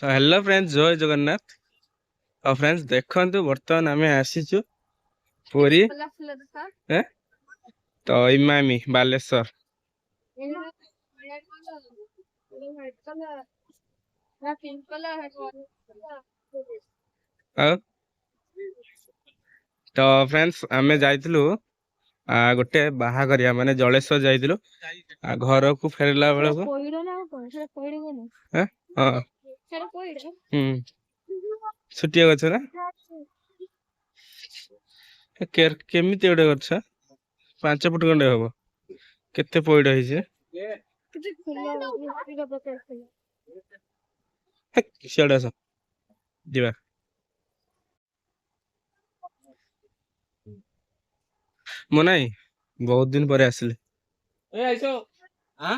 तो hello friends जय जगन्नाथ। और फ्रेंड्स देखंतु बर्तमान आमे आसीचु पुरी ए तो इमामी बालेश्वर। और तो फ्रेंड्स आमे जाइतलु गोटे बाहाघरिया माने जलेश्वर जाइतलु घर को फेरला बेला को हैं हां छुटिया गछ ना केमिति गोटे गछ 5 फुट खंडे हबो केते पइड हिसे सियाडे आस जिबा मो नाई बहुत दिन पर आसिले ए आइसो हां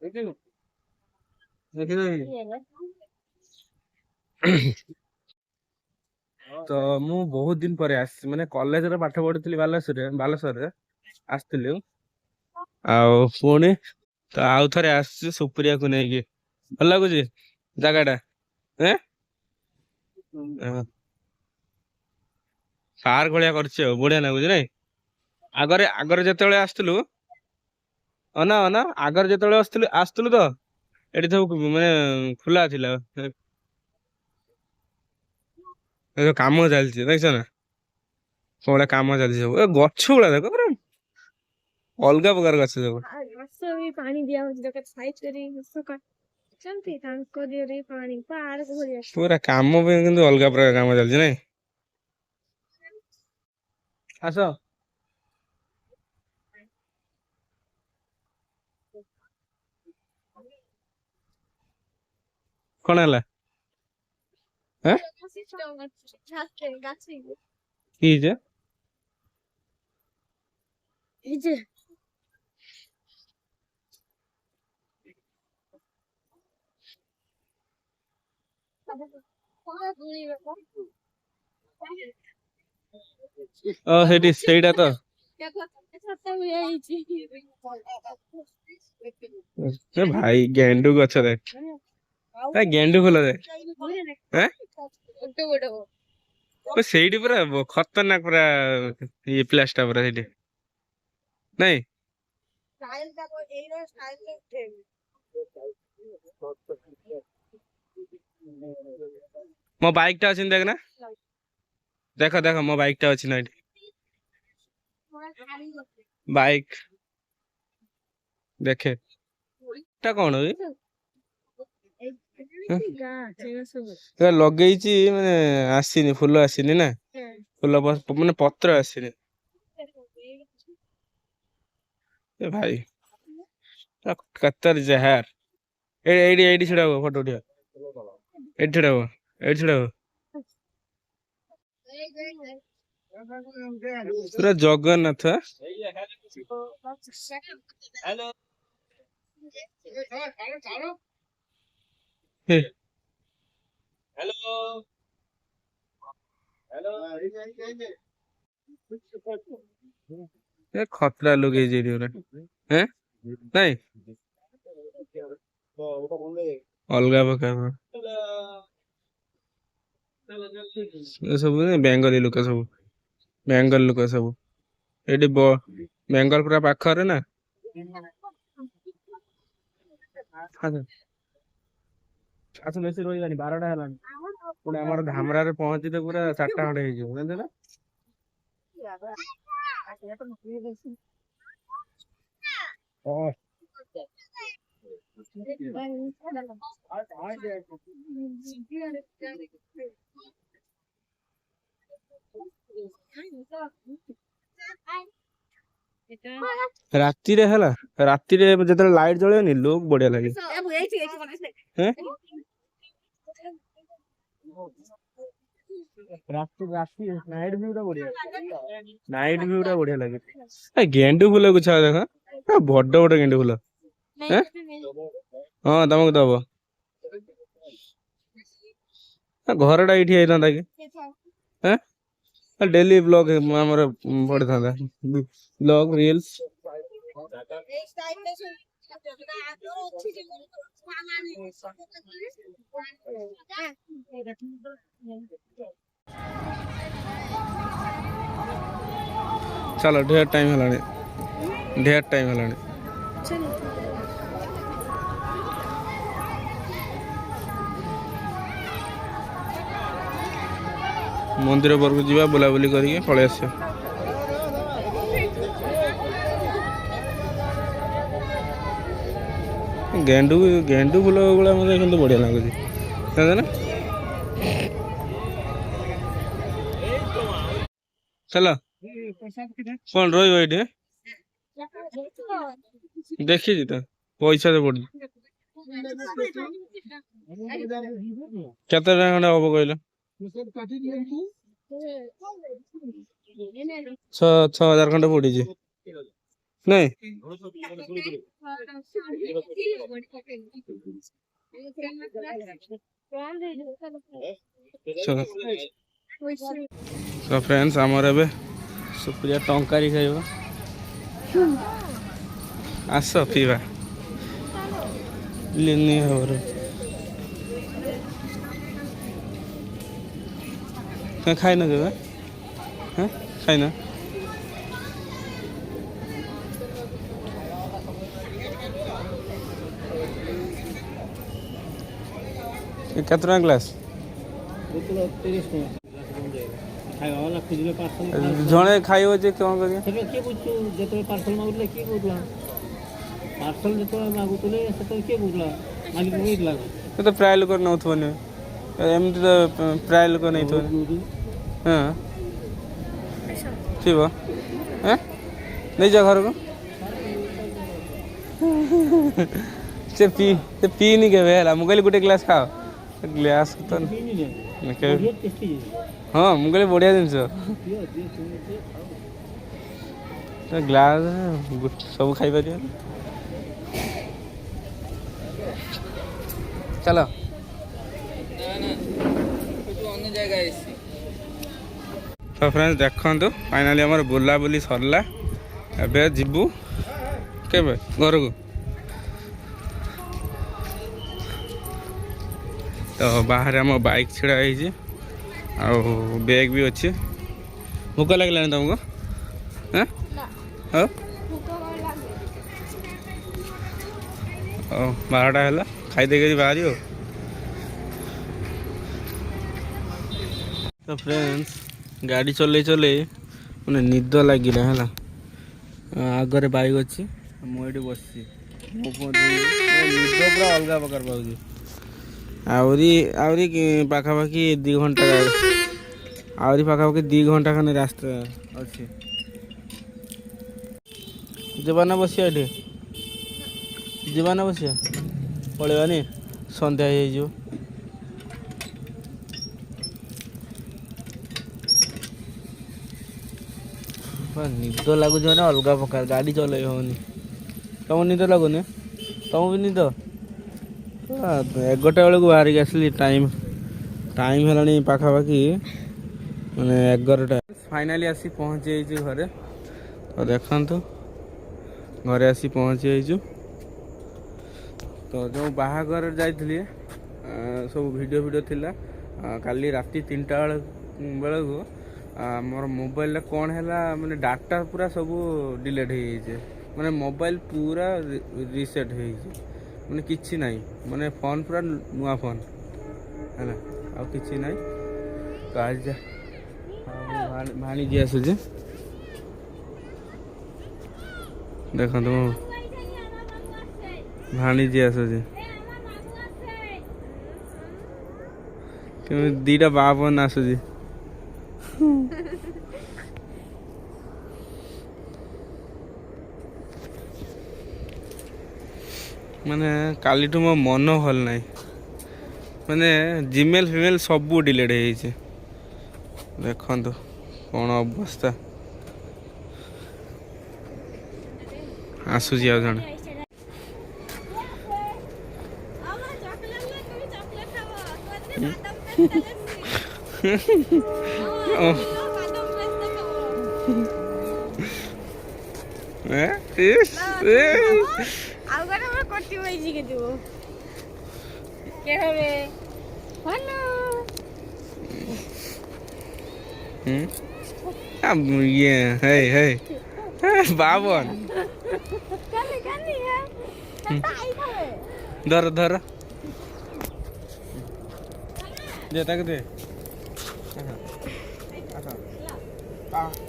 देखिनु देखिनु तो मु बहुत दिन पर आस माने कॉलेज रे पाठ पढुतली बालेश्वर रे आस्तिली आउ पुणी तो आउ थरे आसी सुप्रिया को नेकी भल लागुची जगाटा ए पार्क भलिया करछि बढ़िया लागुची नै आगरे आगरे जेतेबेले आस्तलु अना अना आगरे जेतेबेले आस्तलु तो एठी सब माने खुला थिला ए काम चलछि देखछ ना कोला काम चलछि सब ए गछ गुला देखो पुरा अलगा प्रकार गछ सब घास भी पानी दिया हो जका साइड करी घास काटचंती तांको दिरे पानी पार्क भलिया पूरा काम पे किंतु अलगा प्रकार काम चलछि नै आसो कोन हला हैं की जे इजे ओ हेटी सेइडा तो ए भाई गेंडू गछ देख ए गेंडू फूल देख हैं ओ सेइडी पूरा खतरनाक पूरा ये प्लास्टा पूरा सेइडी नहीं मो बाइक टा अछि देख ना देखो देखो मो बाइक टा अछि ना बाइक देखे टा कोन होई लगेइची माने आसीनी फूल आसीनी ना फूल माने पत्र आसीनी ए भाई कत्तर जहर एडी एडी छडा फोटो उठिया एडी छडा एडी छडा पूरा जगन्नाथ हेलो हेलो हेलो ये खतरा लोग ए जेरी रे हैं नहीं अलगा प्रकार सब बेंगली लोक सब बेंगल लोक सब एडी बेंगल पूरा पाखरे ना अच्छा बेसी रोई जानी 12टा हलानी पुणे हमर धामरा रे पहुंची ते पूरा 4टा खंडे हे जो जानते ना ओ राती रे हला राती रे जतरे लाइट जळेनी लोग बढ़िया लागे हैं राती राती नाइट व्यू टा बढ़िया लागे ए गेंडू फूल को छा देखा ए बड़ बड़ गेंडू फूल हैं हां तमक दबो घरटा इठी आइता कि हैं डेली ब्लॉग हमर पड़ता ब्लॉग रील्स चलो ढेर टाइम हेलानी ढेर टाइम हेलानी चलो मंदिर पर जावा बुलाबुली करके पलि आस गेंडू गेंडू फुल गुला मत कि बढ़िया लगुच ना चल कौन रही देखी तो पैसा तो पड़ केते खंडे हम कहल 6,000 खंडे पड़ी नहीं चलो तो फ्रेंड्स आमर ए सुप्रिया टंकारी खाइब आस पीवा लिनी खबर खाइन के हाँ खाइन केतना ग्लास जड़े खाइब जे कौन कर पार्सल मागुले किए कहूला पार्सल जो मागुले किए कहूला तो प्राय लोक नौथबनी एमती तो प्राय लोक नहीं थो हाँ थी नहीं जा घर को से पीनी के मुझे गोटे ग्लास खाओ ग्लास तो हाँ मुझे बढ़िया जिनस ग्लास सब खाई पार चलो तो फ्रेंड्स देखु फाइनाली आम बुलाबुली सरला एबे जीवु केबे घर को तो बाहर आम बाइक छिड़ा है बैग भी अच्छे भूक लगे तुमको हाँ 12टा है खाईदे बाहर तो फ्रेंड्स गाड़ी चले चले मैंने निद लगे है आगे बाइक अच्छी मुझे बस निद पूरा अलग प्रकार पाँच आहरी पाखापाखि 2 घंटा आहरी पाखापाखि 2 घंटा खाने रास्ता अच्छे जीवाना बसिया ये जीवाना बसिया पलैबानी सन्ध्या हो निद लगुच मैंने अलग प्रकार गाड़ी चल तुम निद लगुनि तुम भी निद 11टा बेलू बाहर की आसली टाइम टाइम है पाखापाखि मैंने 11टा फाइनाली आसी पहुँची घरे तो देखु घरे आसी पहुँची तो जो बाहागर जाइए सब वीडियो थिला काली राति 3टा बेल को मोर मोबाइल कौन है मैंने डाटा पूरा सब डिलीट हो मैंने मोबाइल पूरा रिसेट हो मैंने किसी ना मैंने फोन पूरा नुआ फोन है आ कि ना तो आज भाणीजी आसुचे देखो भाणीजी आसुचे कि 2टा बापन आसुचे माने काली मो मन भल ना माने जीमेल फिमेल सब डिलीट हो देखु कौन अवस्था आसूसी आ जन মেজিকে দিব কে হবে ভালো ইয়ে হেই হেই বাবন কানে কানে হ্যাঁ তাই খাবে ধরো ধরো দে তাকে দে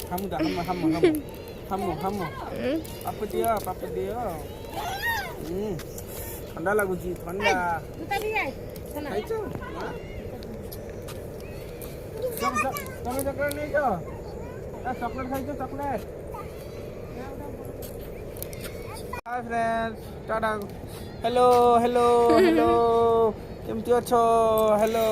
hamu dah hamu apa dia ঠান্ডা লাগুছি ঠান্ডা দুটা দিয়ে শোনা খাইছো তুমি চকলেট নিয়েছো চকলেট খাইছো chocolate hi friends tata hello hello hello কেমতি অছো হ্যালো